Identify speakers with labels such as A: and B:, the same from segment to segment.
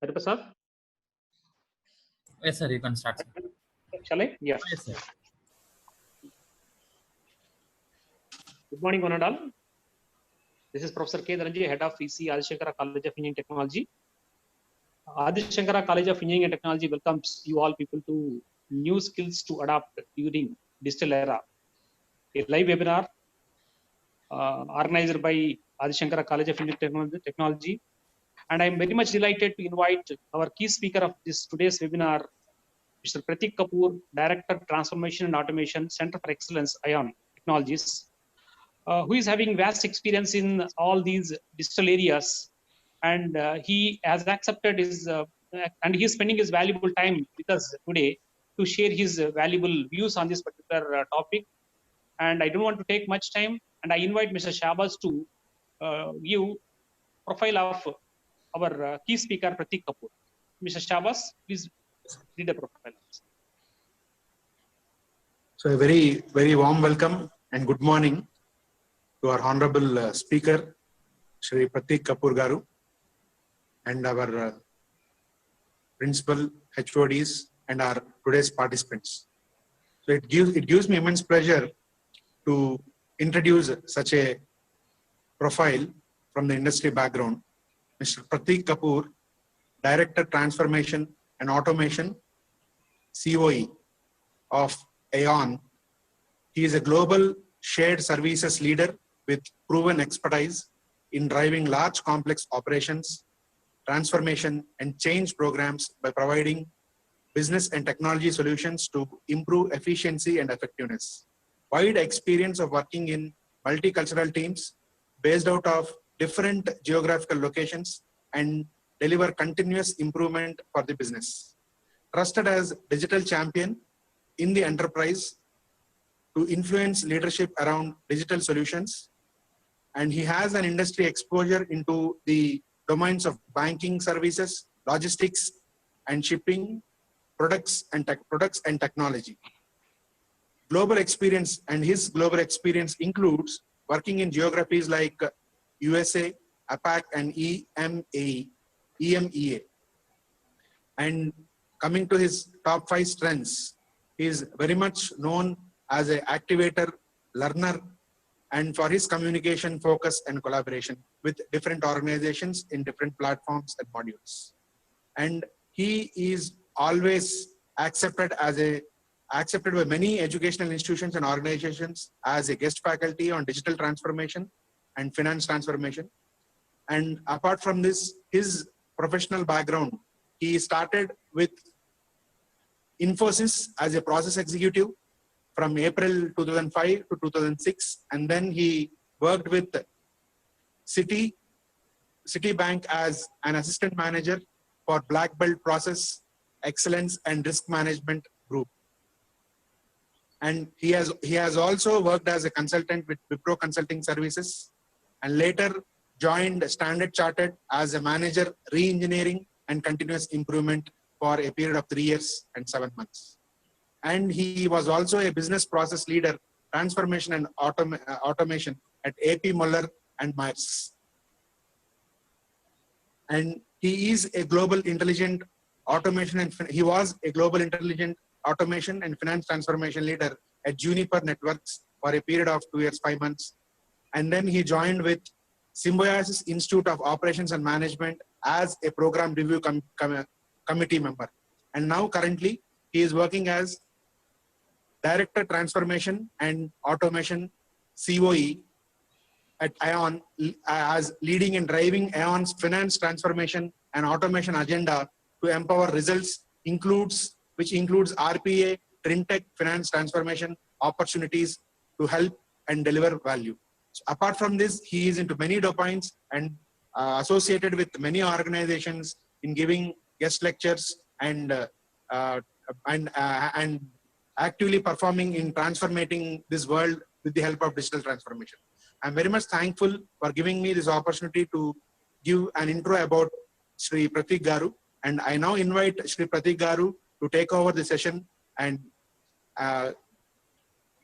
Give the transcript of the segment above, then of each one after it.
A: Hariprasad?
B: Yes, sir, you can start, sir.
A: Shall I? Yeah.
B: Yes, sir.
A: Good morning, one and all. This is Professor K. Dharanjay, Head of EC, Adi Shankara College of Engineering Technology. Adi Shankara College of Engineering and Technology welcomes you all people to new skills to adopt during digital era. A live webinar organized by Adi Shankara College of Engineering Technology. And I'm very much delighted to invite our key speaker of this today's webinar, Mr. Pratik Kapoor, Director Transformation and Automation, Center for Excellence, ION Technologies, who is having vast experience in all these digital areas. And he has accepted his, and he is spending his valuable time with us today to share his valuable views on this particular topic. And I don't want to take much time, and I invite Mr. Shabaz to give profile of our key speaker, Pratik Kapoor. Mr. Shabaz, please read the profile.
C: So a very, very warm welcome and good morning to our honorable speaker, Shri Pratik Kapoor Garu, and our principal HODs and our today's participants. So it gives me immense pleasure to introduce such a profile from the industry background, Mr. Pratik Kapoor, Director Transformation and Automation, COE of Aon. He is a global shared services leader with proven expertise in driving large complex operations, transformation and change programs by providing business and technology solutions to improve efficiency and effectiveness. Wide experience of working in multicultural teams based out of different geographical locations and deliver continuous improvement for the business. Trusted as digital champion in the enterprise to influence leadership around digital solutions. And he has an industry exposure into the domains of banking services, logistics and shipping, products and technology. Global experience, and his global experience includes working in geographies like USA, APAC and EMEA. And coming to his top 5 strengths, he is very much known as an activator, learner, and for his communication, focus, and collaboration with different organizations in different platforms and modules. And he is always accepted by many educational institutions and organizations as a guest faculty on digital transformation and finance transformation. And apart from this, his professional background, he started with Infosys as a process executive from April 2005 to 2006, and then he worked with Citibank as an assistant manager for Black Belt Process Excellence and Risk Management Group. And he has also worked as a consultant with Wipro Consulting Services, and later joined Standard Chartered as a manager re-engineering and continuous improvement for a period of 3 years and 7 months. And he was also a business process leader, transformation and automation at AP Moller and Myers. And he is a global intelligent automation and he was a global intelligent automation and finance transformation leader at Juniper Networks for a period of 2 years, 5 months. And then he joined with Symbiosis Institute of Operations and Management as a program review committee member. And now currently he is working as Director Transformation and Automation, COE at Aon, as leading and driving Aon's finance transformation and automation agenda to empower results, which includes RPA, Trintech finance transformation opportunities to help and deliver value. So apart from this, he is into many domains and associated with many organizations in giving guest lectures and and actively performing in transforming this world with the help of digital transformation. I'm very much thankful for giving me this opportunity to give an intro about Sri Pratik Garu, and I now invite Sri Pratik Garu to take over the session and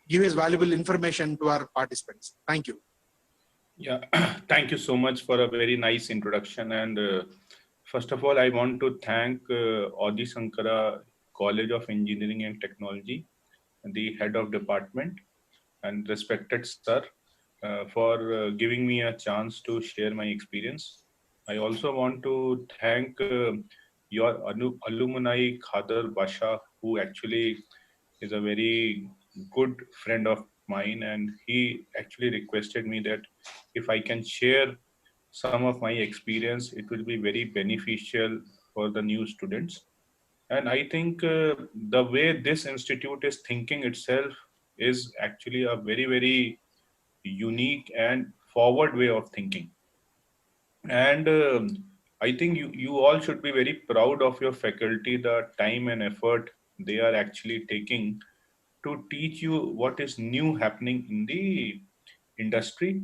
C: give his valuable information to our participants. Thank you.
B: Yeah, thank you so much for a very nice introduction. And first of all, I want to thank Adi Sankara College of Engineering and Technology, the head of department, and respected sir, for giving me a chance to share my experience. I also want to thank your alumni Khadar Basha, who actually is a very good friend of mine, and he actually requested me that if I can share some of my experience, it will be very beneficial for the new students. And I think the way this institute is thinking itself is actually a very, very unique and forward way of thinking. And I think you all should be very proud of your faculty, the time and effort they are actually taking to teach you what is new happening in the industry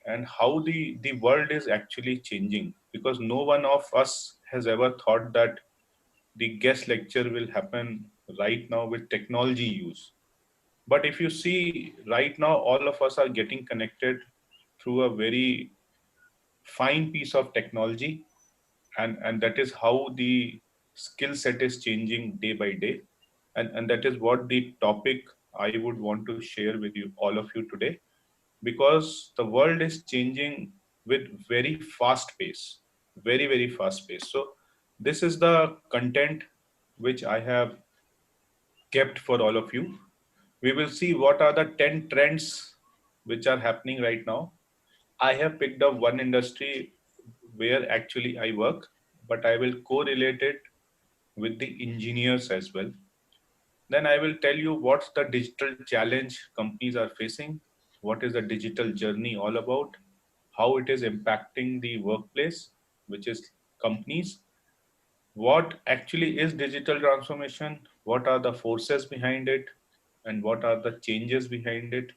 B: and how the world is actually changing, because no one of us has ever thought that the guest lecture will happen right now with technology use. But if you see right now, all of us are getting connected through a very fine piece of technology, and that is how the skill set is changing day by day. And that is what the topic I would want to share with you, all of you today, because the world is changing with very fast pace, very, very fast pace. So this is the content which I have kept for all of you. We will see what are the 10 trends which are happening right now. I have picked up one industry where actually I work, but I will correlate it with the engineers as well. Then I will tell you what's the digital challenge companies are facing, what is the digital journey all about, how it is impacting the workplace, which is companies, what actually is digital transformation, what are the forces behind it, and what are the changes behind it,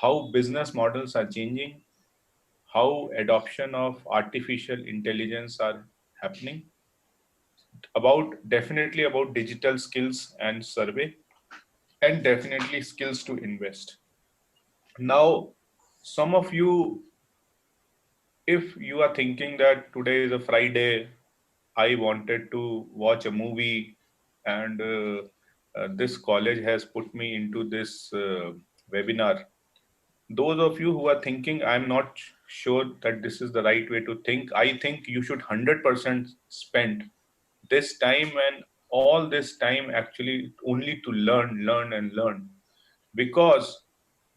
B: how business models are changing, how adoption of artificial intelligence are happening, about definitely about digital skills and survey, and definitely skills to invest. Now, some of you, if you are thinking that today is a Friday, I wanted to watch a movie, and this college has put me into this webinar. Those of you who are thinking, I'm not sure that this is the right way to think, I think you should 100% spend this time and all this time actually only to learn and learn, because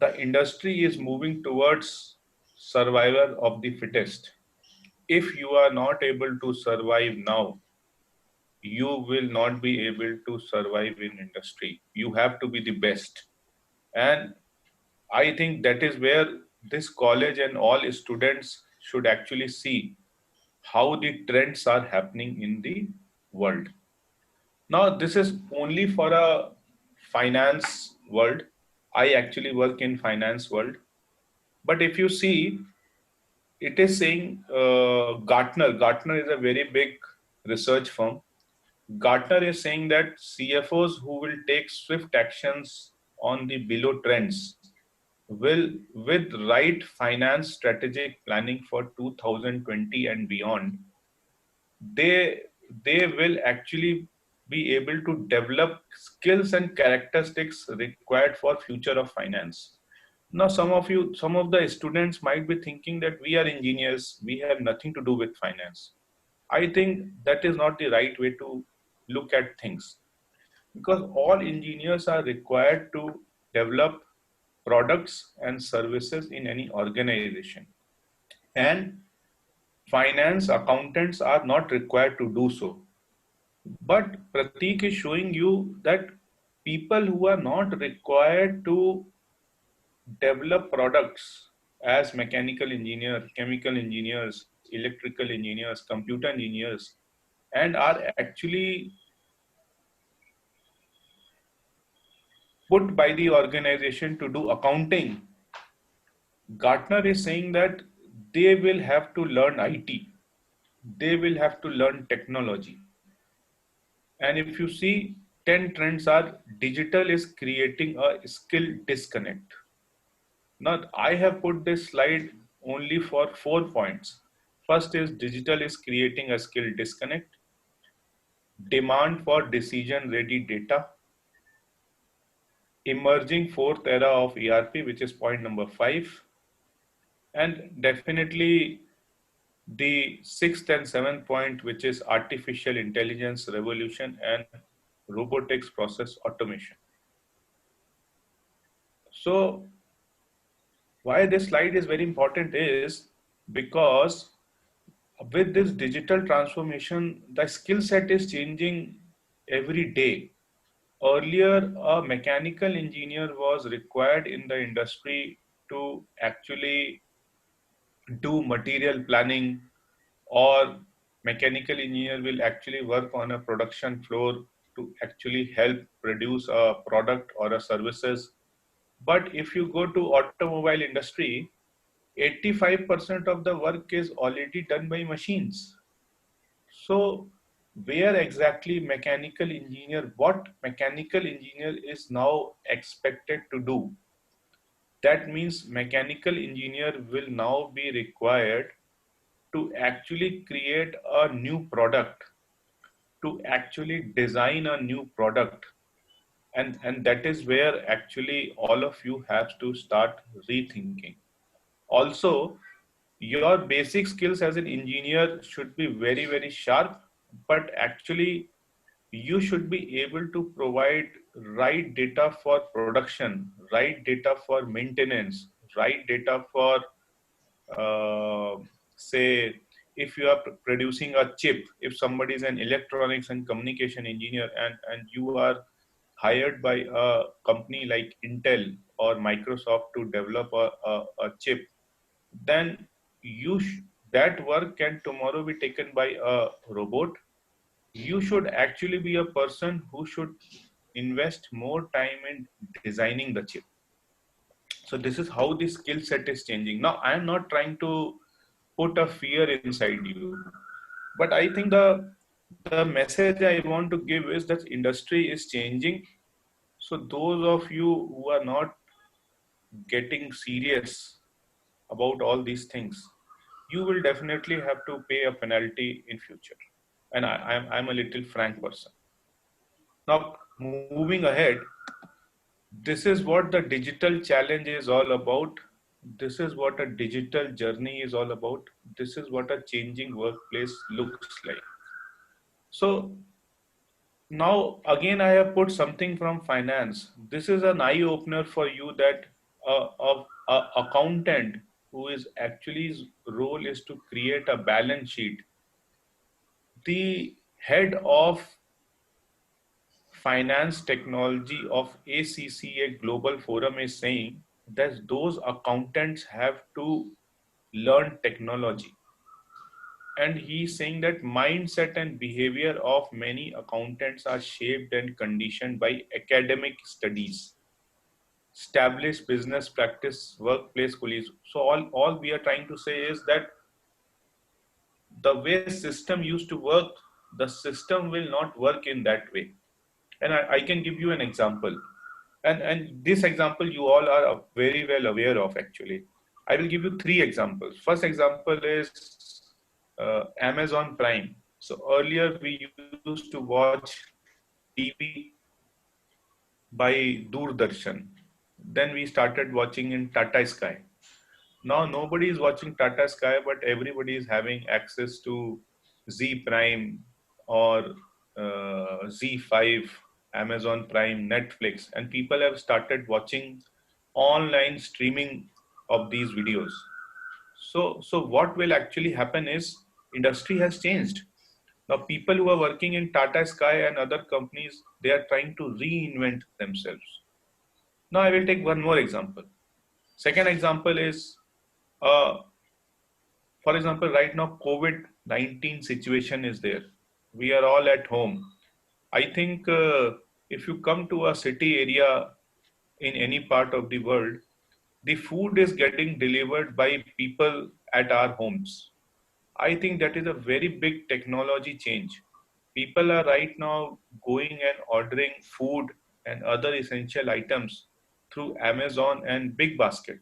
B: the industry is moving towards survival of the fittest. If you are not able to survive now, you will not be able to survive in industry. You have to be the best. And I think that is where this college and all students should actually see how the trends are happening in the world. Now, this is only for a finance world. I actually work in finance world. But if you see, it is saying Gartner is a very big research firm. Gartner is saying that CFOs who will take swift actions on the below trends will, with right finance strategic planning for 2020 and beyond, they they will actually be able to develop skills and characteristics required for future of finance. Now, some of the students might be thinking that we are engineers, we have nothing to do with finance. I think that is not the right way to look at things, because all engineers are required to develop products and services in any organization. And finance accountants are not required to do so. But Pratik is showing you that people who are not required to develop products as mechanical engineers, chemical engineers, electrical engineers, computer engineers, and are actually put by the organization to do accounting, Gartner is saying that they will have to learn IT, they will have to learn technology. And if you see, 10 trends are digital is creating a skill disconnect. Now, I have put this slide only for 4 points. First is digital is creating a skill disconnect, demand for decision ready data, emerging fourth era of ERP, which is point number 5, and definitely the sixth and seventh point, which is artificial intelligence revolution and robotics process automation. So why this slide is very important is because with this digital transformation, the skill set is changing every day. Earlier, a mechanical engineer was required in the industry to actually do material planning, or mechanical engineer will actually work on a production floor to actually help produce a product or a services. But if you go to automobile industry, 85% of the work is already done by machines. So where exactly what mechanical engineer is now expected to do? That means mechanical engineer will now be required to actually create a new product, to actually design a new product. And that is where actually all of you have to start rethinking. Also, your basic skills as an engineer should be very, very sharp, but actually you should be able to provide right data for production, right data for maintenance, right data for, say, if you are producing a chip, if somebody is an electronics and communication engineer, and you are hired by a company like Intel or Microsoft to develop a chip, then that work can tomorrow be taken by a robot. You should actually be a person who should invest more time in designing the chip. So this is how the skill set is changing. Now, I am not trying to put a fear inside you, but I think the message I want to give is that industry is changing. So those of you who are not getting serious about all these things, you will definitely have to pay a penalty in future. And I'm a little frank person. Now, moving ahead, this is what the digital challenge is all about. This is what a digital journey is all about. This is what a changing workplace looks like. So now again, I have put something from finance. This is an eye opener for you that a accountant who is actually his role is to create a balance sheet. The head of finance technology of ACCA Global Forum is saying that those accountants have to learn technology. And he's saying that mindset and behavior of many accountants are shaped and conditioned by academic studies, established business practice, workplace colleagues. So all we are trying to say is that the way system used to work, the system will not work in that way. And I can give you an example. And this example you all are very well aware of actually. I will give you 3 examples. First example is Amazon Prime. So earlier we used to watch TV by Doordarshan. Then we started watching in Tata Sky. Now nobody is watching Tata Sky, but everybody is having access to Z Prime or Z5, Amazon Prime, Netflix, and people have started watching online streaming of these videos. So what will actually happen is industry has changed. Now people who are working in Tata Sky and other companies, they are trying to reinvent themselves. Now I will take one more example. Second example is, for example, right now COVID-19 situation is there. We are all at home. I think if you come to a city area, in any part of the world, the food is getting delivered by people at our homes. I think that is a very big technology change. People are right now going and ordering food and other essential items through Amazon and Big Basket.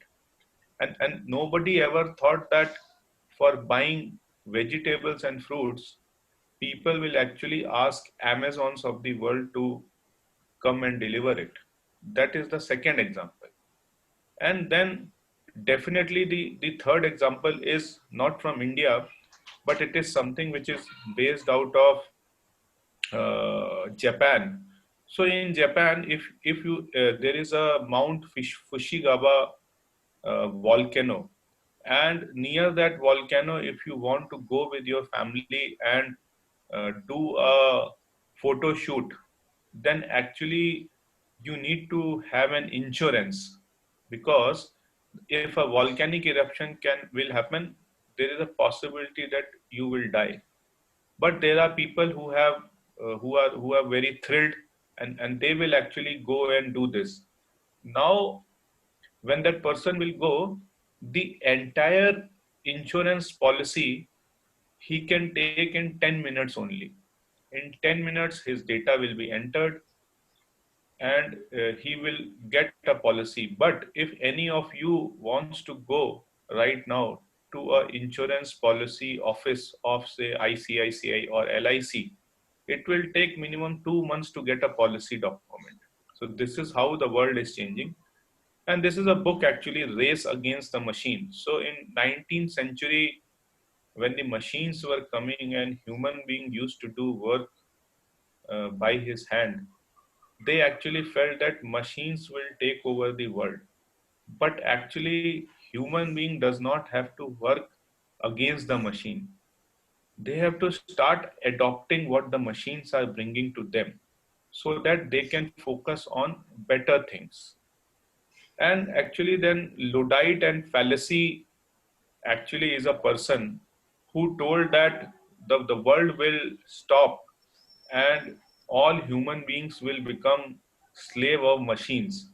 B: And nobody ever thought that for buying vegetables and fruits, people will actually ask Amazons of the world to come and deliver it. That is the second example. And then definitely the third example is not from India, but it is something which is based out of Japan. So in Japan, if you there is a Mount Fushigaba volcano, and near that volcano, if you want to go with your family and do a photo shoot, then actually you need to have an insurance, because if a volcanic eruption will happen, there is a possibility that you will die. But there are people who are very thrilled, and they will actually go and do this. Now when that person will go, the entire insurance policy he can take in 10 minutes only. In 10 minutes, his data will be entered, and he will get a policy. But if any of you wants to go right now to a insurance policy office of say ICICI or LIC, it will take minimum 2 months to get a policy document. So this is how the world is changing. And this is a book actually, Race Against the Machine. So in 19th century, when the machines were coming and human being used to do work by his hand, they actually felt that machines will take over the world. But actually, human being does not have to work against the machine. They have to start adopting what the machines are bringing to them, so that they can focus on better things. And actually then Luddite and Fallacy actually is a person who told that the world will stop and all human beings will become slave of machines.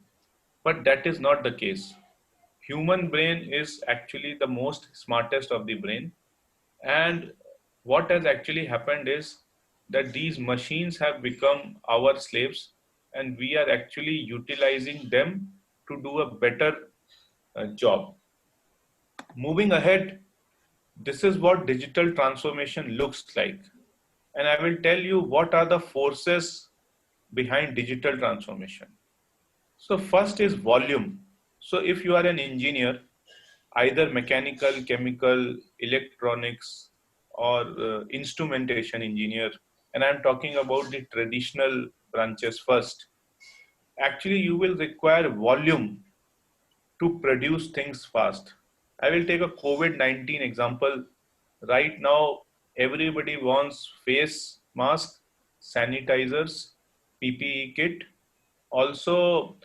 B: But that is not the case. Human brain is actually the most smartest of the brain. And what has actually happened is that these machines have become our slaves, and we are actually utilizing them to do a better job. Moving ahead, this is what digital transformation looks like. And I will tell you what are the forces behind digital transformation. So first is volume. So if you are an engineer, either mechanical, chemical, electronics, or instrumentation engineer, and I'm talking about the traditional branches first, actually you will require volume to produce things fast. I will take a COVID-19 example. Right now, everybody wants face mask, sanitizers, PPE kit. Also,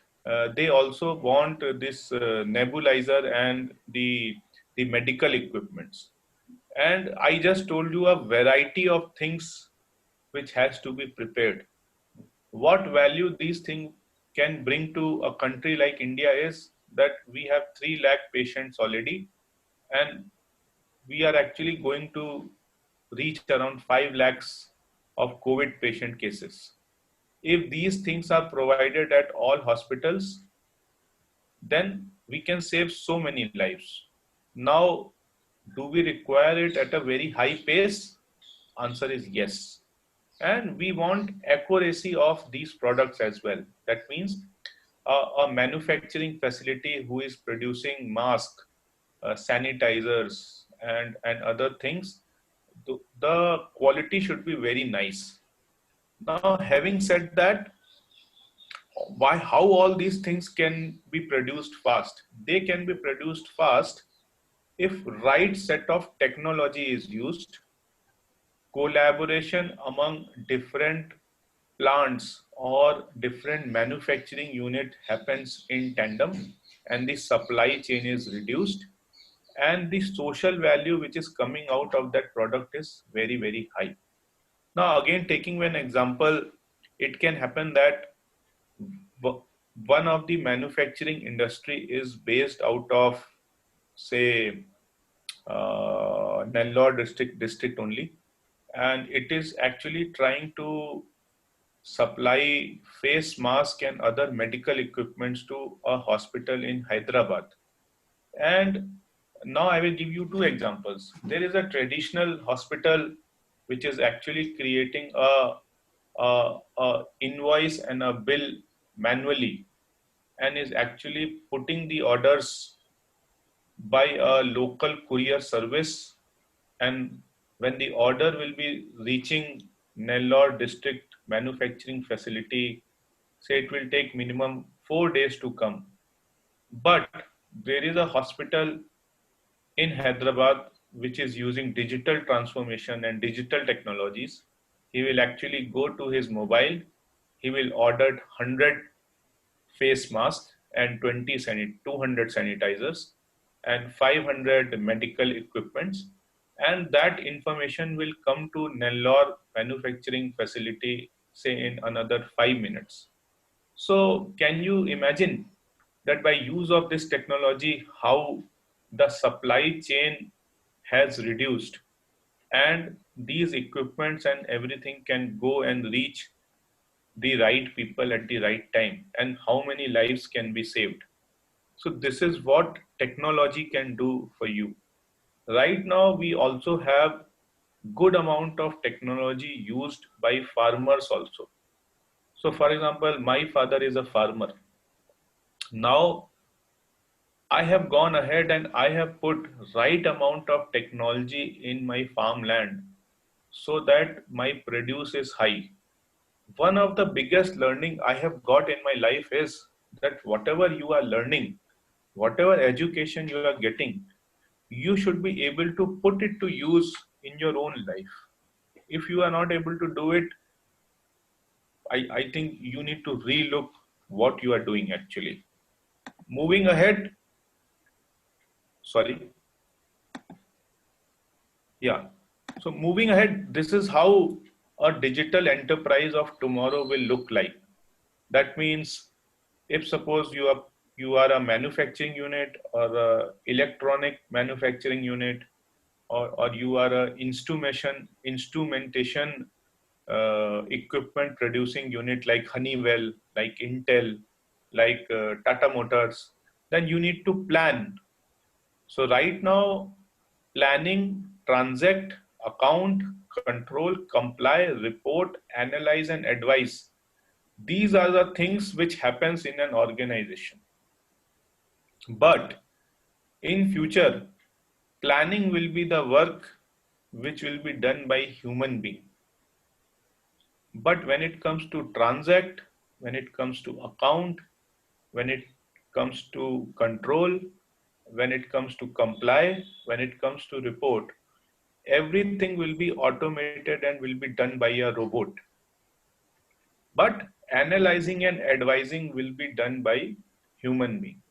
B: they also want this nebulizer and the medical equipments. And I just told you a variety of things which has to be prepared. What value these things can bring to a country like India is that we have 3 lakh patients already, and we are actually going to reach around 5 lakhs of COVID patient cases. If these things are provided at all hospitals, then we can save so many lives. Now, do we require it at a very high pace? Answer is yes. And we want accuracy of these products as well. That means a manufacturing facility who is producing masks, sanitizers, and other things, the quality should be very nice. Now, having said that, how all these things can be produced fast? They can be produced fast if right set of technology is used, collaboration among different plants or different manufacturing unit happens in tandem, and the supply chain is reduced, and the social value which is coming out of that product is very, very high. Now again, taking an example, it can happen that one of the manufacturing industry is based out of, say, Nellore district only, and it is actually trying to supply face mask and other medical equipments to a hospital in Hyderabad. And now I will give you two examples. There is a traditional hospital which is actually creating a invoice and a bill manually, and is actually putting the orders by a local courier service. And when the order will be reaching Nellore district manufacturing facility, say it will take minimum 4 days to come. But there is a hospital in Hyderabad which is using digital transformation and digital technologies. He will actually go to his mobile, he will order 100 face masks and 200 sanitizers and 500 medical equipments, and that information will come to Nellore manufacturing facility, say in another 5 minutes. So can you imagine that by use of this technology, how the supply chain has reduced, and these equipments and everything can go and reach the right people at the right time, and how many lives can be saved. So this is what technology can do for you. Right now, we also have good amount of technology used by farmers also. So for example, my father is a farmer. Now I have gone ahead and I have put right amount of technology in my farmland so that my produce is high. One of the biggest learning I have got in my life is that whatever you are learning, whatever education you are getting, you should be able to put it to use in your own life. If you are not able to do it, I think you need to relook what you are doing actually. Moving ahead, sorry. Yeah. So moving ahead, this is how a digital enterprise of tomorrow will look like. That means if suppose you are a manufacturing unit or a electronic manufacturing unit, or you are a instrumentation equipment producing unit like Honeywell, like Intel, like Tata Motors, then you need to plan. So right now, planning, transact, account, control, comply, report, analyze, and advise. These are the things which happens in an organization. But in future, planning will be the work which will be done by human being. But when it comes to transact, when it comes to account, when it comes to control, when it comes to comply, when it comes to report, everything will be automated and will be done by a robot. But analyzing and advising will be done by human being.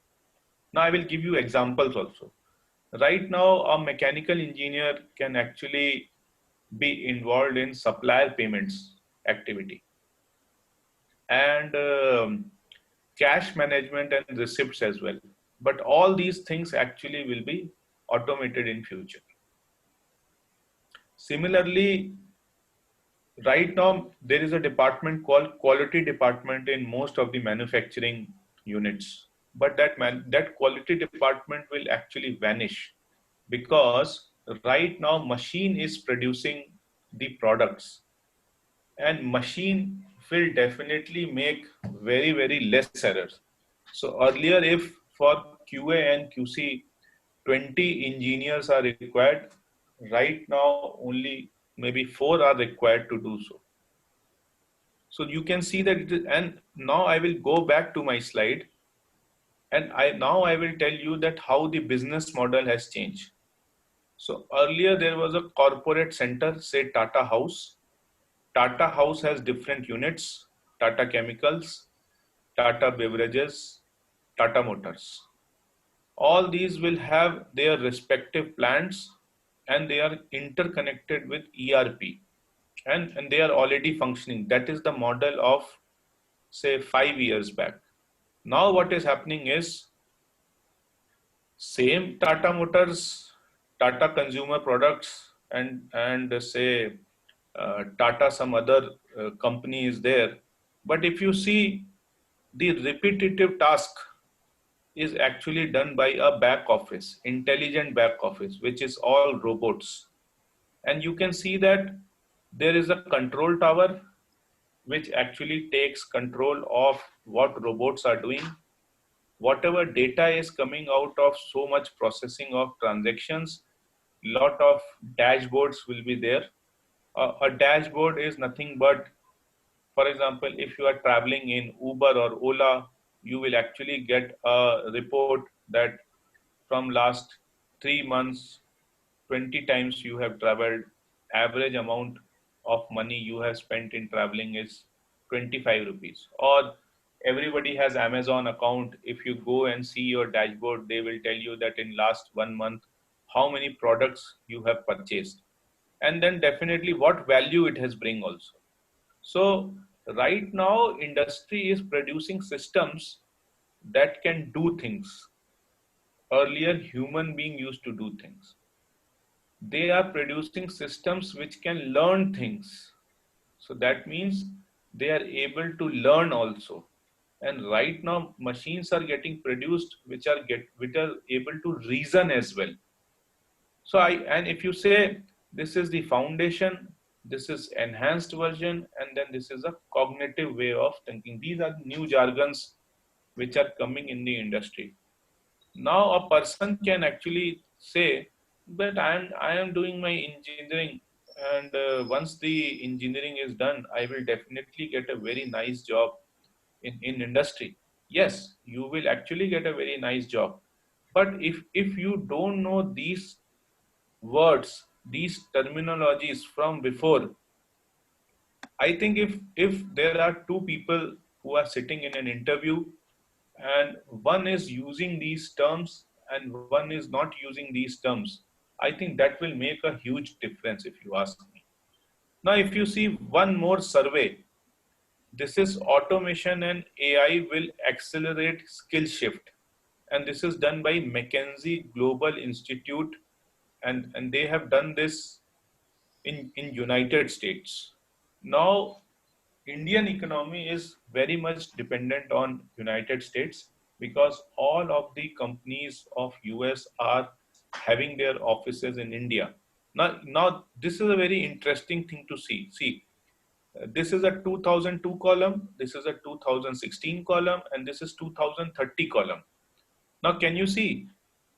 B: Now I will give you examples also. Right now, a mechanical engineer can actually be involved in supplier payments activity, and cash management and receipts as well. But all these things actually will be automated in future. Similarly, right now there is a department called quality department in most of the manufacturing units, but that quality department will actually vanish, because right now machine is producing the products, and machine will definitely make very less errors. So earlier, if for QA and QC 20 engineers are required, right now only maybe 4 are required to do so. So you can see that and now I will go back to my slide, and I will tell you that how the business model has changed. So earlier there was a corporate center, say Tata House. Tata House has different units: Tata Chemicals, Tata Beverages, Tata Motors. All these will have their respective plants, and they are interconnected with ERP, and they are already functioning. That is the model of say 5 years back. Now what is happening is same Tata Motors, Tata Consumer Products, and say Tata some other company is there. But if you see, the repetitive task is actually done by a back office, intelligent back office, which is all robots. And you can see that there is a control tower which actually takes control of what robots are doing. Whatever data is coming out of so much processing of transactions, lot of dashboards will be there. A dashboard is nothing but, for example, if you are traveling in Uber or Ola, you will actually get a report that from last 3 months, 20 times you have traveled, average amount of money you have spent in traveling is 25 rupees. Or everybody has Amazon account. If you go and see your dashboard, they will tell you that in last 1 month, how many products you have purchased. And then definitely what value it has bring also. So right now, industry is producing systems that can do things. Earlier, human being used to do things. They are producing systems which can learn things. So that means they are able to learn also. And right now, machines are getting produced which are able to reason as well. So and if you say this is the foundation, this is enhanced version, and then this is a cognitive way of thinking. These are new jargons which are coming in the industry. Now a person can actually say that I am doing my engineering, and once the engineering is done, I will definitely get a very nice job in industry. Yes, you will actually get a very nice job. But if you don't know these words, these terminologies from before, I think if there are two people who are sitting in an interview and one is using these terms and one is not using these terms, I think that will make a huge difference if you ask me. Now, if you see one more survey, this is automation and AI will accelerate skill shift. And this is done by McKinsey Global Institute, and they have done this in United States. Now, Indian economy is very much dependent on United States because all of the companies of US are having their offices in India. Now this is a very interesting thing to see. See, this is a 2002 column, this is a 2016 column, and this is 2030 column. Now, can you see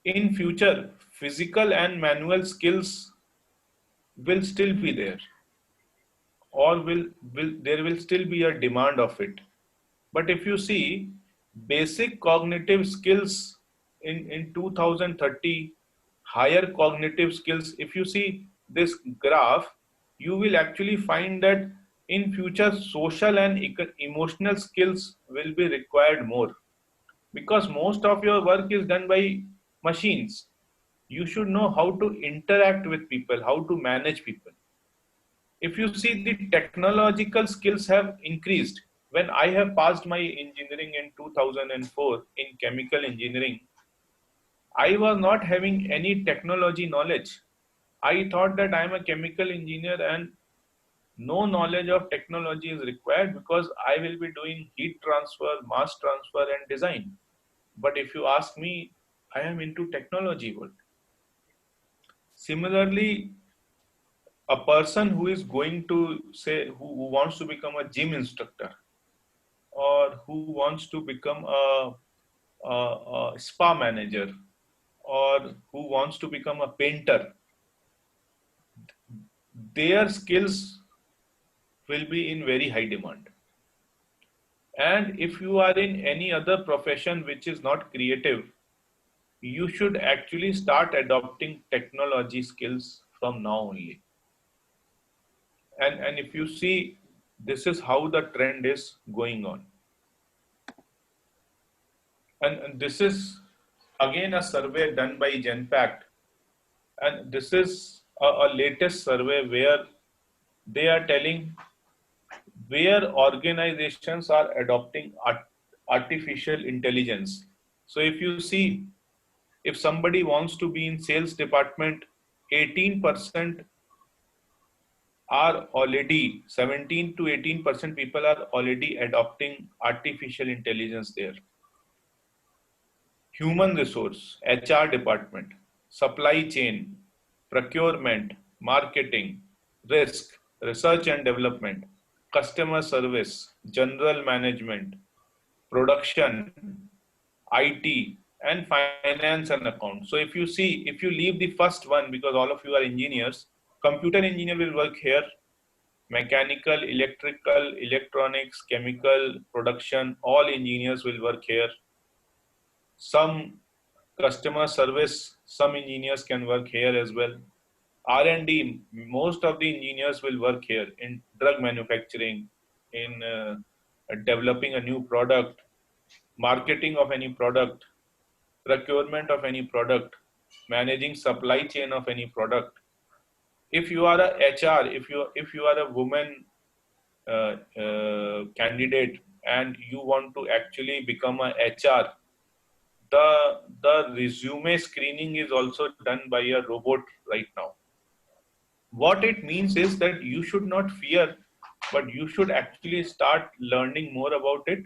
B: in future, physical and manual skills will still be there, or will there will still be a demand of it. But if you see basic cognitive skills in 2030, higher cognitive skills, if you see this graph, you will actually find that in future social and emotional skills will be required more, because most of your work is done by machines. You should know how to interact with people, how to manage people. If you see, the technological skills have increased. When I have passed my engineering in 2004 in chemical engineering, I was not having any technology knowledge. I thought that I am a chemical engineer and no knowledge of technology is required because I will be doing heat transfer, mass transfer, and design. But if you ask me, I am into technology world. Similarly, a person who is going to say, who wants to become a gym instructor, or who wants to become a spa manager, or who wants to become a painter, their skills will be in very high demand. And if you are in any other profession which is not creative, you should actually start adopting technology skills from now only. And if you see, this is how the trend is going on. And this is again a survey done by Genpact. And this is a latest survey where they are telling where organizations are adopting artificial intelligence. So if you see, if somebody wants to be in sales department, 18% are already, 17 to 18% people are already adopting artificial intelligence there. Human resource, HR department, supply chain, procurement, marketing, risk, research and development, customer service, general management, production, IT, and finance and account. So if you see, if you leave the first one, because all of you are engineers, computer engineer will work here, mechanical, electrical, electronics, chemical, production, all engineers will work here. Some customer service, some engineers can work here as well. R&D, most of the engineers will work here in drug manufacturing, in developing a new product, marketing of any product, procurement of any product, managing supply chain of any product. If you are a HR, if you are a woman candidate and you want to actually become a HR, the resume screening is also done by a robot right now. What it means is that you should not fear, but you should actually start learning more about it.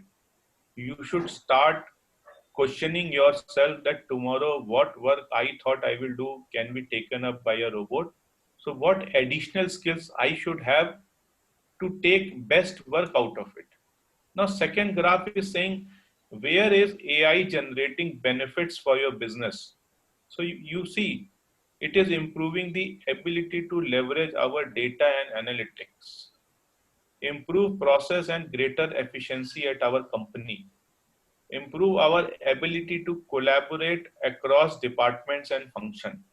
B: You should start questioning yourself that tomorrow what work I thought I will do can be taken up by a robot. So what additional skills I should have to take best work out of it. Now, second graph is saying, where is AI generating benefits for your business? So you see, it is improving the ability to leverage our data and analytics, improve process and greater efficiency at our company, improve our ability to collaborate across departments and function,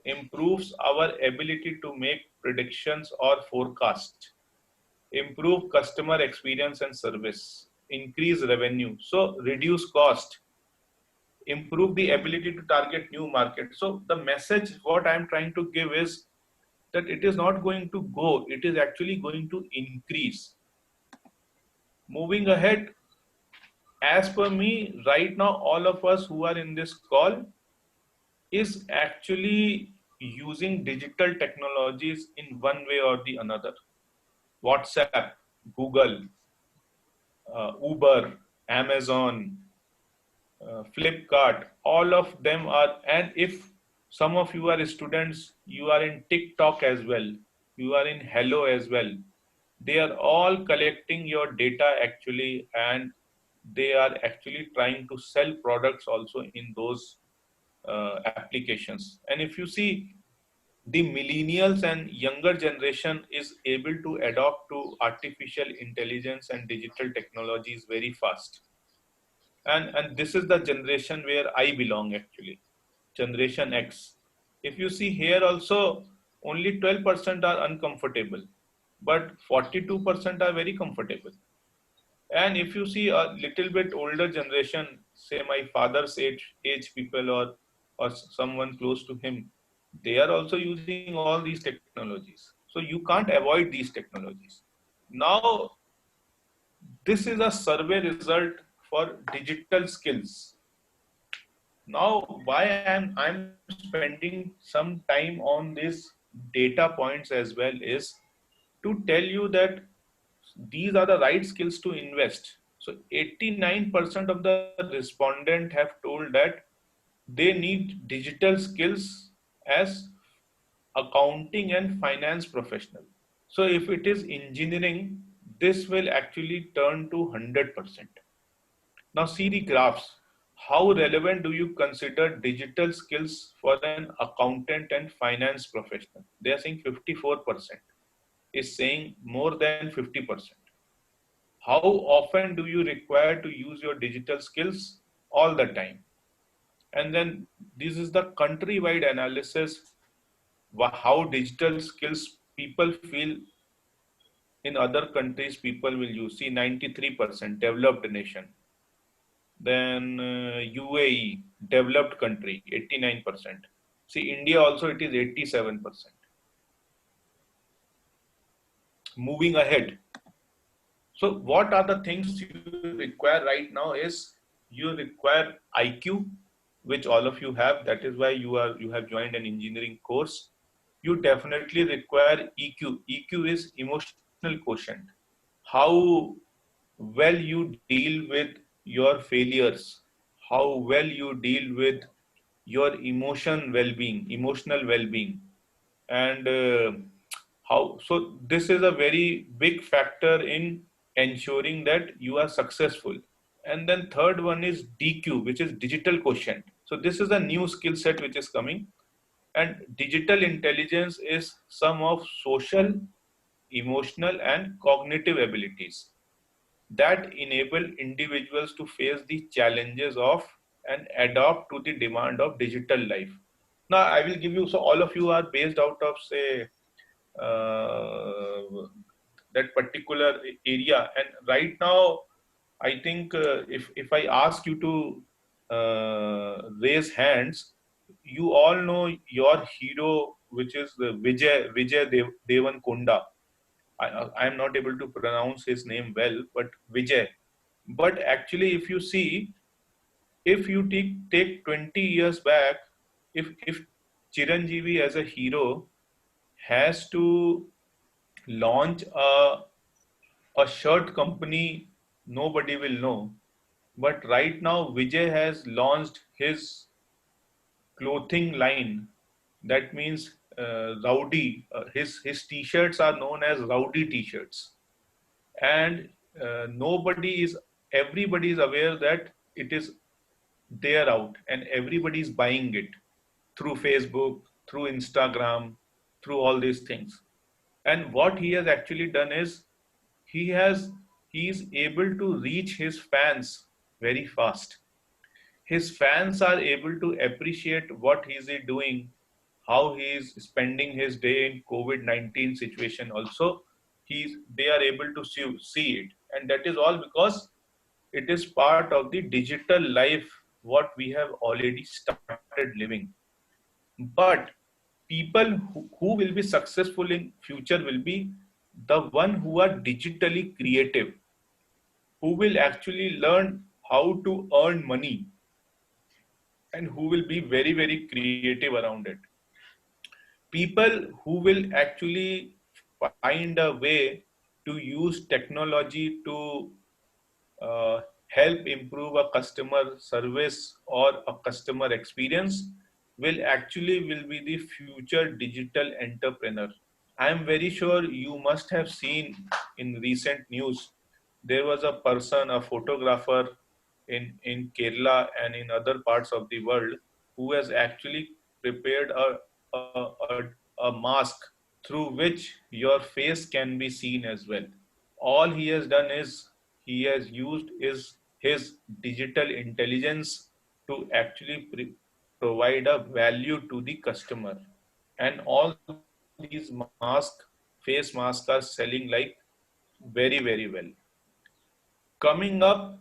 B: improves our ability to make predictions or forecasts, improve customer experience and service, increase revenue, so reduce cost, improve the ability to target new markets. So the message what I am trying to give is that it is not going to go, it is actually going to increase. Moving ahead, as per me, right now, all of us who are in this call is actually using digital technologies in one way or the another. WhatsApp, Google, Uber, Amazon, Flipkart, all of them are, and if some of you are students, you are in TikTok as well, you are in Hello as well. They are all collecting your data actually, and they are actually trying to sell products also in those applications. And if you see, the millennials and younger generation is able to adopt to artificial intelligence and digital technologies very fast. And this is the generation where I belong actually, Generation X. If you see here also, only 12% are uncomfortable, but 42% are very comfortable. And if you see a little bit older generation, say my father's age people or someone close to him, they are also using all these technologies. So you can't avoid these technologies. Now, this is a survey result for digital skills. Now, why I'm spending some time on these data points as well is to tell you that these are the right skills to invest. So 89% of the respondent have told that they need digital skills as accounting and finance professional. So if it is engineering, this will actually turn to 100%. Now see the graphs. How relevant do you consider digital skills for an accountant and finance professional? They are saying 54%, is saying more than 50%. How often do you require to use your digital skills? All the time. And then this is the country-wide analysis, how digital skills people feel in other countries people will use. See, 93%, developed nation. Then UAE, developed country, 89%. See, India also, it is 87%. Moving ahead. So what are the things you require right now is you require IQ, which all of you have. That is why you have joined an engineering course. You definitely require EQ. EQ is emotional quotient. How well you deal with your failures, how well you deal with your emotional well-being, and how. So this is a very big factor in ensuring that you are successful. And then third one is DQ, which is digital quotient. So this is a new skill set which is coming, and digital intelligence is some of social, emotional, and cognitive abilities that enable individuals to face the challenges of and adapt to the demand of digital life. Now, I will give you, so all of you are based out of, say, that particular area. And right now, I think if I ask you to raise hands, you all know your hero, which is the Devan Konda. I am not able to pronounce his name well, but Vijay. But actually, if you see, if you take 20 years back, if Chiranjeevi as a hero has to launch a shirt company, nobody will know. But right now, Vijay has launched his clothing line. That means Rowdy. His t-shirts are known as Rowdy t-shirts, and everybody is aware that it is there out, and everybody is buying it through Facebook, through Instagram, through all these things. And what he has actually done is he is able to reach his fans very fast. His fans are able to appreciate what he is doing, how he is spending his day in COVID-19 situation. Also, they are able to see it, and that is all because it is part of the digital life what we have already started living. But people who will be successful in future will be the one who are digitally creative, who will actually learn how to earn money, and who will be very, very creative around it. People who will actually find a way to use technology to help improve a customer service or a customer experience will be the future digital entrepreneur. I am very sure you must have seen in recent news, there was a person, a photographer in Kerala and in other parts of the world who has actually prepared a mask through which your face can be seen as well. All he has done is he has used his digital intelligence to actually provide a value to the customer. And all these face masks are selling like very, very well. Coming up,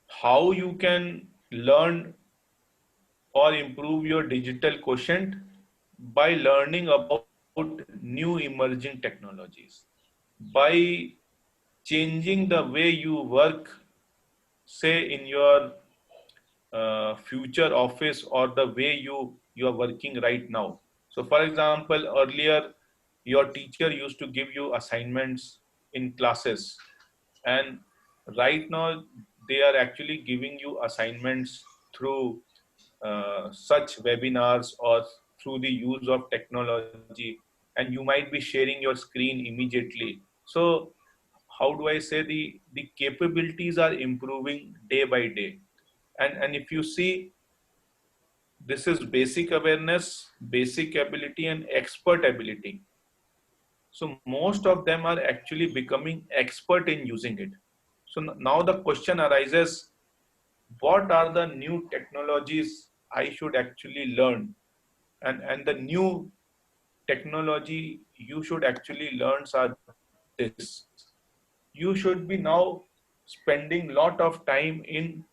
B: how you can learn or improve your digital quotient by learning about new emerging technologies, by changing the way you work, say in your future office, or the way you are working right now. So for example, earlier your teacher used to give you assignments in classes, and right now they are actually giving you assignments through such webinars or through the use of technology, and you might be sharing your screen immediately. So how do I say, the capabilities are improving day by day. And if you see, this is basic awareness, basic ability, and expert ability. So most of them are actually becoming expert in using it. So now the question arises, what are the new technologies I should actually learn? And the new technology you should actually learn are this. You should be now spending lot of time in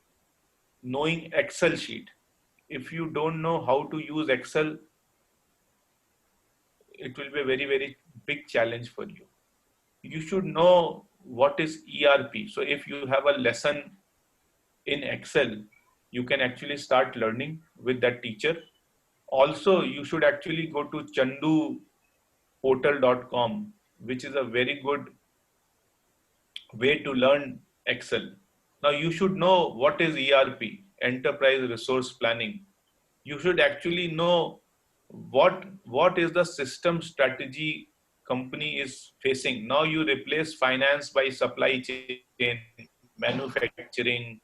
B: knowing Excel sheet. If you don't know how to use Excel, it will be a very, very big challenge for you. You should know what is ERP. So if you have a lesson in Excel, you can actually start learning with that teacher. Also, you should actually go to chanduportal.com, which is a very good way to learn Excel. Now you should know what is ERP, Enterprise Resource Planning. You should actually know what is the system strategy company is facing. Now you replace finance by supply chain, manufacturing,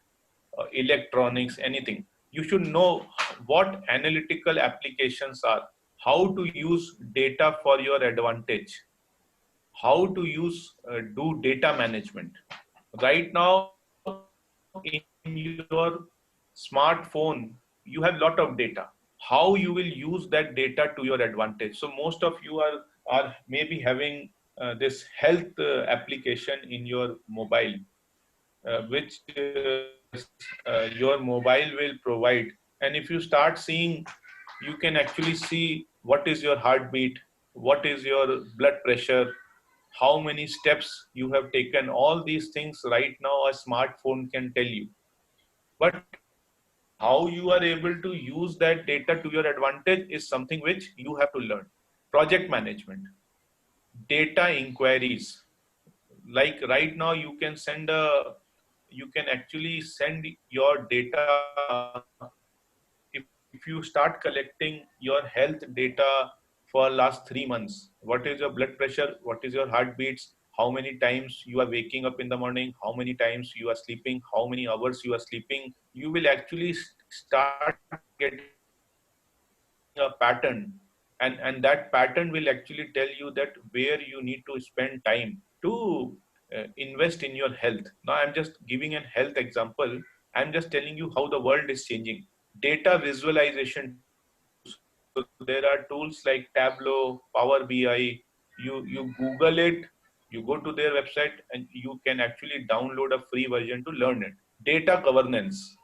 B: electronics, anything. You should know what analytical applications are, how to use data for your advantage, how to do data management. Right now in your smartphone, you have lot of data. How you will use that data to your advantage? So most of you are maybe having this health application in your mobile, which your mobile will provide. And if you start seeing, you can actually see what is your heartbeat, what is your blood pressure, how many steps you have taken. All these things right now a smartphone can tell you. But how you are able to use that data to your advantage is something which you have to learn. Project management, data inquiries. Like right now you can actually send your data. If you start collecting your health data for last 3 months, what is your blood pressure, what is your heartbeats, how many times you are waking up in the morning, how many times you are sleeping, how many hours you are sleeping, you will actually start getting a pattern. And that pattern will actually tell you that where you need to spend time to invest in your health. Now I'm just giving a health example. I'm just telling you how the world is changing. Data visualization. So there are tools like Tableau, Power BI. You Google it, you go to their website, and you can actually download a free version to learn it. Data governance,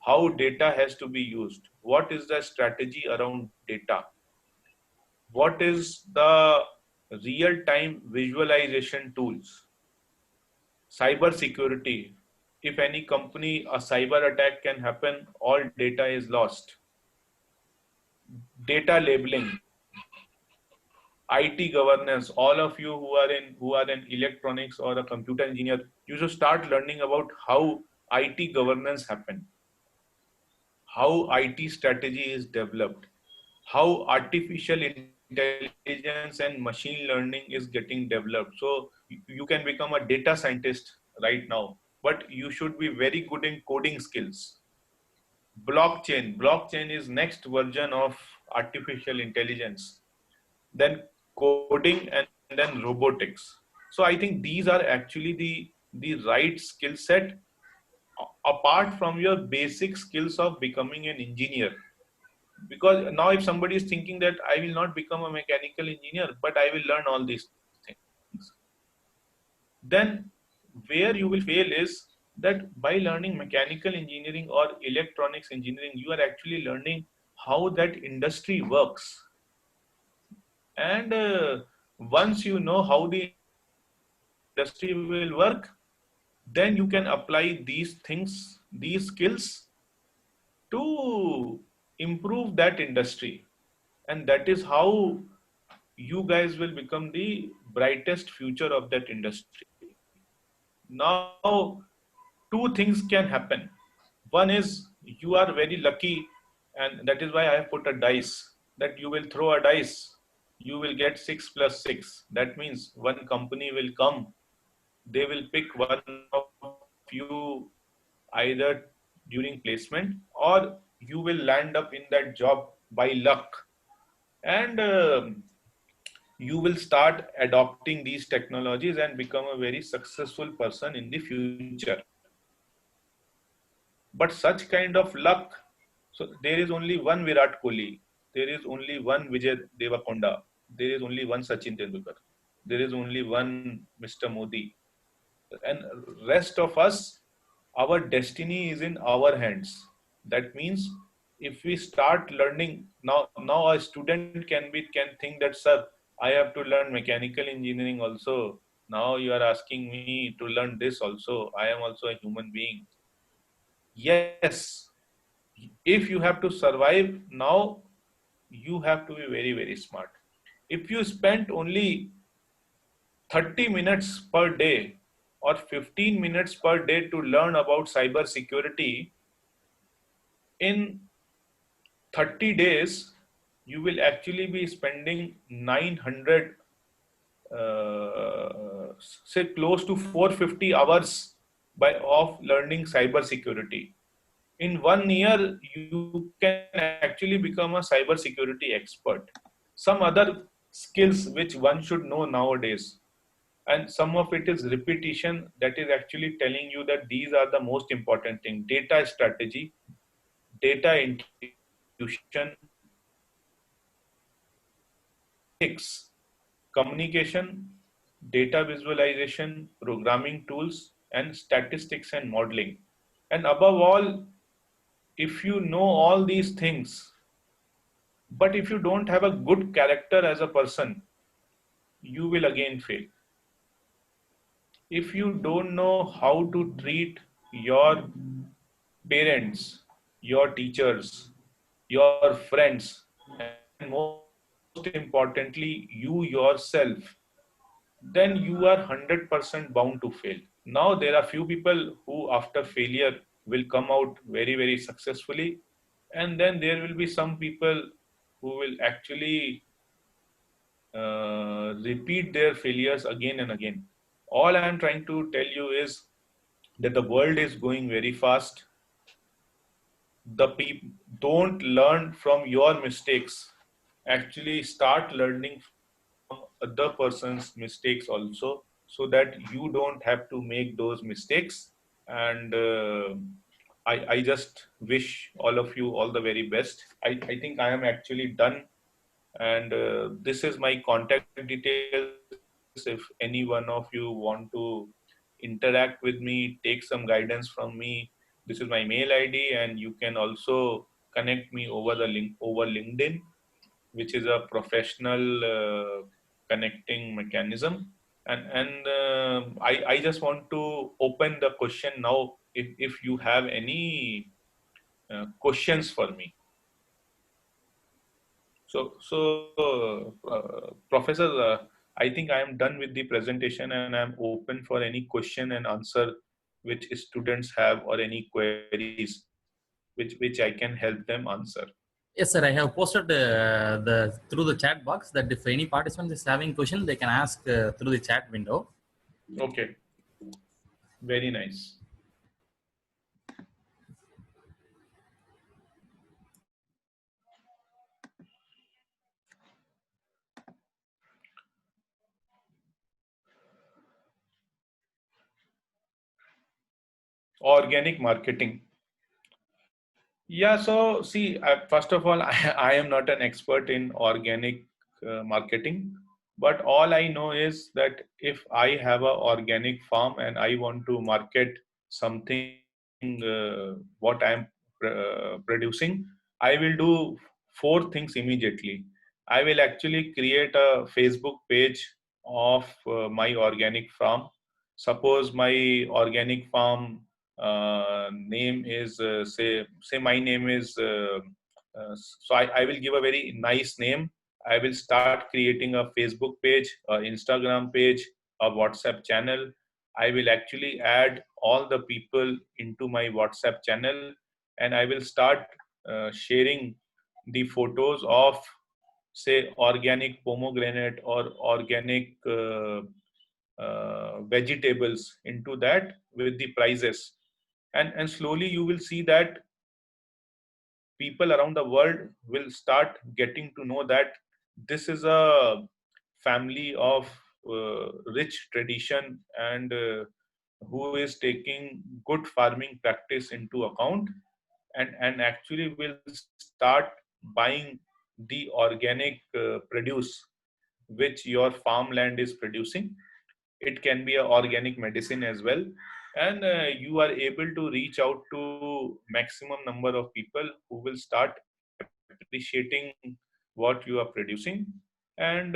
B: how data has to be used. What is the strategy around data? What is the real-time visualization tools? Cyber security. If any company, a cyber attack can happen, all data is lost. Data labeling, IT governance. All of you who are in electronics or a computer engineer, you should start learning about how IT governance happen, how IT strategy is developed, how artificial intelligence and machine learning is getting developed. So you can become a data scientist right now, but you should be very good in coding skills. Blockchain is next version of artificial intelligence, then coding, and then robotics. So I think these are actually the right skill set apart from your basic skills of becoming an engineer. Because now if somebody is thinking that I will not become a mechanical engineer, but I will learn all these things, then where you will fail is that by learning mechanical engineering or electronics engineering, you are actually learning how that industry works. And once you know how the industry will work, then you can apply these things, these skills to improve that industry. And that is how you guys will become the brightest future of that industry. Now, two things can happen. One is you are very lucky, and that is why I have put a dice, that you will throw a dice, you will get 6 plus 6. That means one company will come, they will pick one of you either during placement, or you will land up in that job by luck. And you will start adopting these technologies and become a very successful person in the future. But such kind of luck, so there is only one Virat Kohli, there is only one Vijay Deverakonda, there is only one Sachin Tendulkar, there is only one Mr. Modi, and rest of us, our destiny is in our hands. That means if we start learning now a student can think that, sir, I have to learn mechanical engineering also, Now you are asking me to learn this also. I am also a human being. Yes, if you have to survive now, you have to be very, very smart. If you spend only 30 minutes per day or 15 minutes per day to learn about cyber security, in 30 days, you will actually be spending 900, say close to 450 hours of learning cyber security. In 1 year, you can actually become a cyber security expert. Some other skills which one should know nowadays, and some of it is repetition, that is actually telling you that these are the most important thing: data strategy, data intuition, ethics, communication, data visualization, programming tools, and statistics and modeling. And above all, if you know all these things, but if you don't have a good character as a person, you will again fail. If you don't know how to treat your parents, your teachers, your friends, and most importantly, you yourself, then you are 100% bound to fail. Now, there are few people who, after failure, will come out very, very successfully. And then there will be some people who will actually repeat their failures again and again. All I am trying to tell you is that the world is going very fast. The people don't learn from your mistakes. Actually, start learning from other person's mistakes also, so that you don't have to make those mistakes. And I just wish all of you all the very best. I think I am actually done, and this is my contact details. If any one of you want to interact with me, take some guidance from me, this is my mail ID, and you can also connect me over the link over LinkedIn, which is a professional connecting mechanism. And I just want to open the question now. If you have any questions for me. Professor, I think I am done with the presentation, and I'm open for any question and answer which students have, or any queries which I can help them answer.
D: Yes, sir. I have posted the through the chat box that if any participant is having question, they can ask through the chat window.
B: Okay, very nice. Organic marketing. Yeah, so see, first of all, I am not an expert in organic marketing, but all I know is that if I have a organic farm and I want to market something, what I am producing, I will do four things immediately. I will actually create a Facebook page of my organic farm. Suppose my organic farm name is say my name is so I will give a very nice name. I will start creating a Facebook page, a Instagram page, a WhatsApp channel. I will actually add all the people into my WhatsApp channel, and I will start sharing the photos of, say, organic pomegranate or organic vegetables into that with the prices. And slowly you will see that people around the world will start getting to know that this is a family of rich tradition, and who is taking good farming practice into account, and actually will start buying the organic produce which your farmland is producing. It can be an organic medicine as well, and you are able to reach out to maximum number of people who will start appreciating what you are producing. And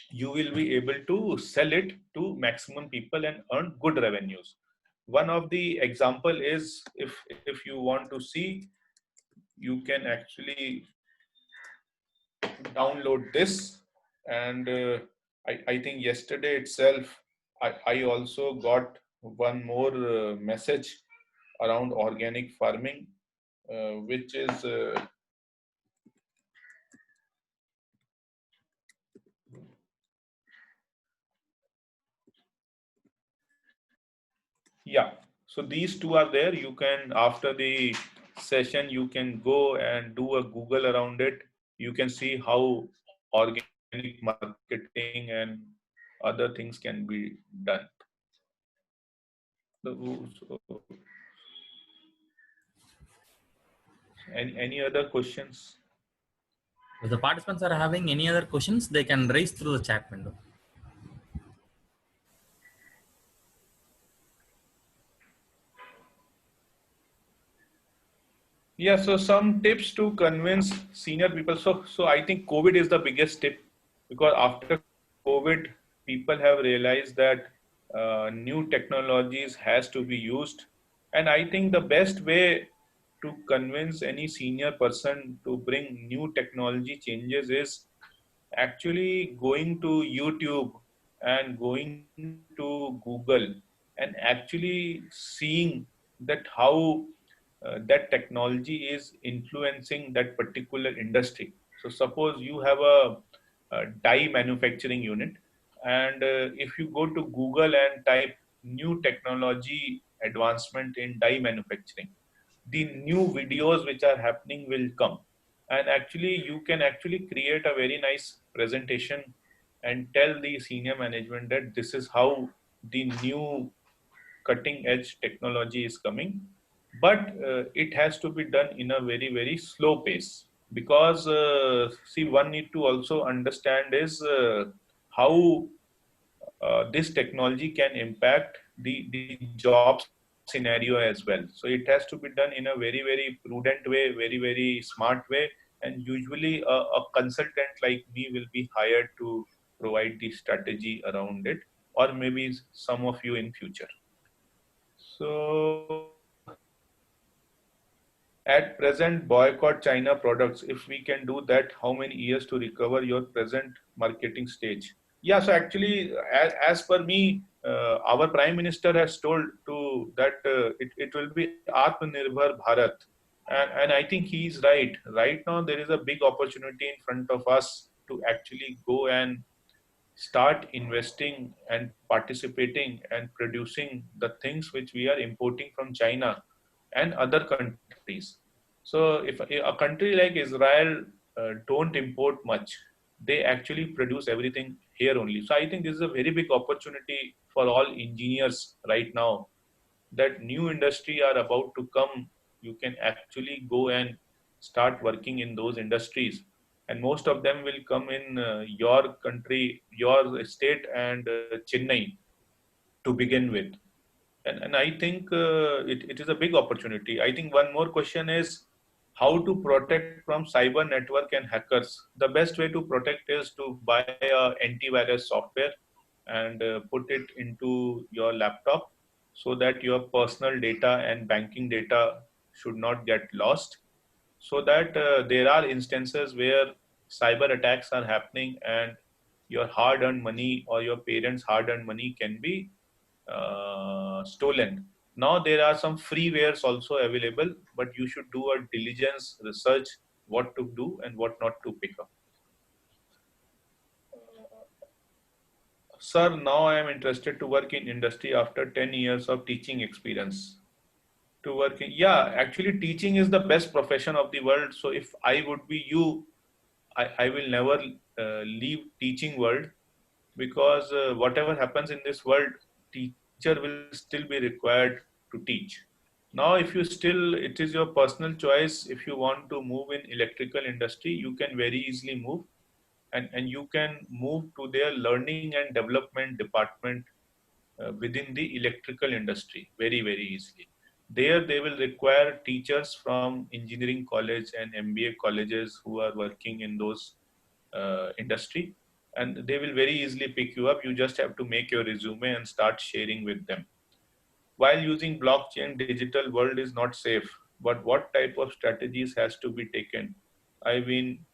B: you will be able to sell it to maximum people and earn good revenues. One of the example is, if you want to see, you can actually download this. And I think yesterday itself, I also got one more message around organic farming, which is yeah. So these two are there. You can, after the session, you can go and do a Google around it. You can see how organic marketing and other things can be done. So, any other questions?
D: If the participants are having any other questions, they can raise through the chat window.
B: Yeah, so some tips to convince senior people. So I think COVID is the biggest tip, because after COVID, people have realized that new technologies has to be used. And I think the best way to convince any senior person to bring new technology changes is actually going to YouTube and going to Google and actually seeing that how that technology is influencing that particular industry. So suppose you have a dye manufacturing unit, and if you go to Google and type new technology advancement in dye manufacturing, the new videos which are happening will come. And actually you can actually create a very nice presentation and tell the senior management that this is how the new cutting edge technology is coming. But it has to be done in a very very slow pace, because see, one need to also understand is how this technology can impact the job scenario as well. So it has to be done in a very very prudent way, very very smart way. And usually a consultant like me will be hired to provide the strategy around it, or maybe some of you in future. So at present, boycott China products. If we can do that, how many years to recover your present marketing stage? Yeah, so actually, as per me, our Prime Minister has told to that it will be Atmanirbhar Bharat. And I think he's right. Right now, there is a big opportunity in front of us to actually go and start investing and participating and producing the things which we are importing from China and other countries. So if a country like Israel don't import much, they actually produce everything here only. So I think this is a very big opportunity for all engineers right now, that new industry are about to come. You can actually go and start working in those industries, and most of them will come in your country, your state, and Chennai to begin with. And I think it is a big opportunity. I think one more question is how to protect from cyber network and hackers. The best way to protect is to buy a antivirus software and put it into your laptop, so that your personal data and banking data should not get lost. So that there are instances where cyber attacks are happening and your hard earned money or your parents hard earned money can be stolen. Now there are some freewares also available, but you should do a diligence research what to do and what not to pick up. Sir, now I am interested to work in industry after 10 years of teaching experience. To work in, yeah, actually teaching is the best profession of the world. So if I would be you, I will never leave teaching world, because whatever happens in this world, teacher will still be required to teach. Now if you still, it is your personal choice. If you want to move in electrical industry, you can very easily move, and you can move to their learning and development department within the electrical industry very very easily. There they will require teachers from engineering college and MBA colleges who are working in those industry. and they will very easily pick you up. You just have to make your resume and start sharing with them. While using blockchain, digital world is not safe, but what type of strategies has to be taken? I mean,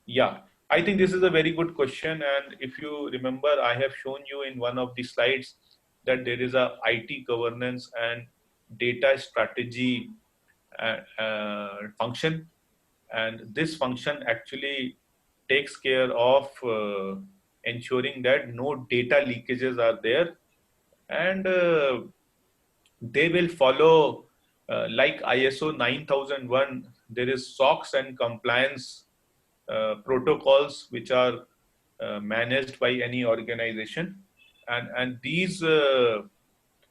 B: yeah, I think this is a very good question. And if you remember, I have shown you in one of the slides that there is a IT governance and data strategy function. And this function actually takes care of ensuring that no data leakages are there. And they will follow like ISO 9001, there is SOX and compliance protocols which are managed by any organization, and these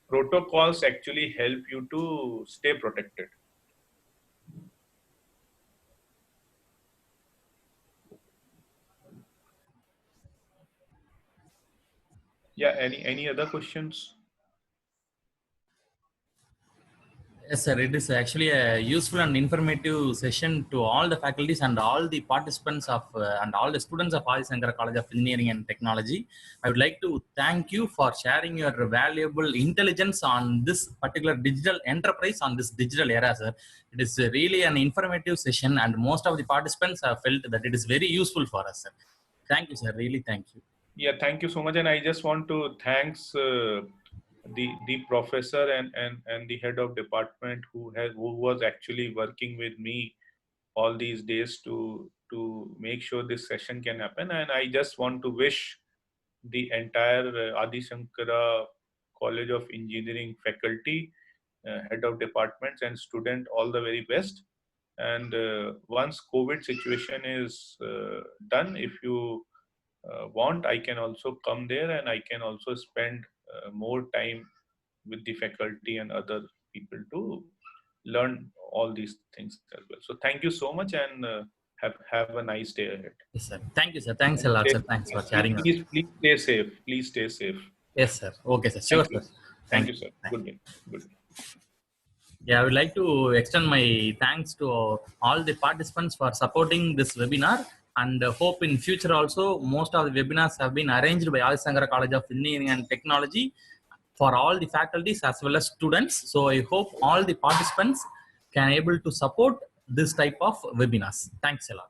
B: protocols actually help you to stay protected. Yeah, any other questions?
D: Yes, sir. It is actually a useful and informative session to all the faculties and all the participants of and all the students of Adi Shankara College of Engineering and Technology. I would like to thank you for sharing your valuable intelligence on this particular digital enterprise on this digital era, sir. It is really an informative session, and most of the participants have felt that it is very useful for us, sir. Thank you, sir. Really, thank you.
B: Yeah, thank you so much. And I just want to thanks the professor and the head of department who was actually working with me all these days to make sure this session can happen. And I just want to wish the entire Adi Shankara College of Engineering faculty, head of departments and student all the very best. And once COVID situation is done, if you want, I can also come there and I can also spend more time with the faculty and other people to learn all these things as well. So thank you so much, and have a nice day ahead.
D: Yes, sir. Thank you, sir. Thanks a lot, sir. Thanks for sharing.
B: Please stay safe. Please stay safe.
D: Yes, sir. Okay, sir. Sure, sir.
B: Thank you, sir. Good day. Good day.
D: Yeah, I would like to extend my thanks to all the participants for supporting this webinar, and hope in future also most of the webinars have been arranged by Adi Shankara College of Engineering and Technology for all the faculties as well as students. So I hope all the participants can able to support this type of webinars. Thanks a lot.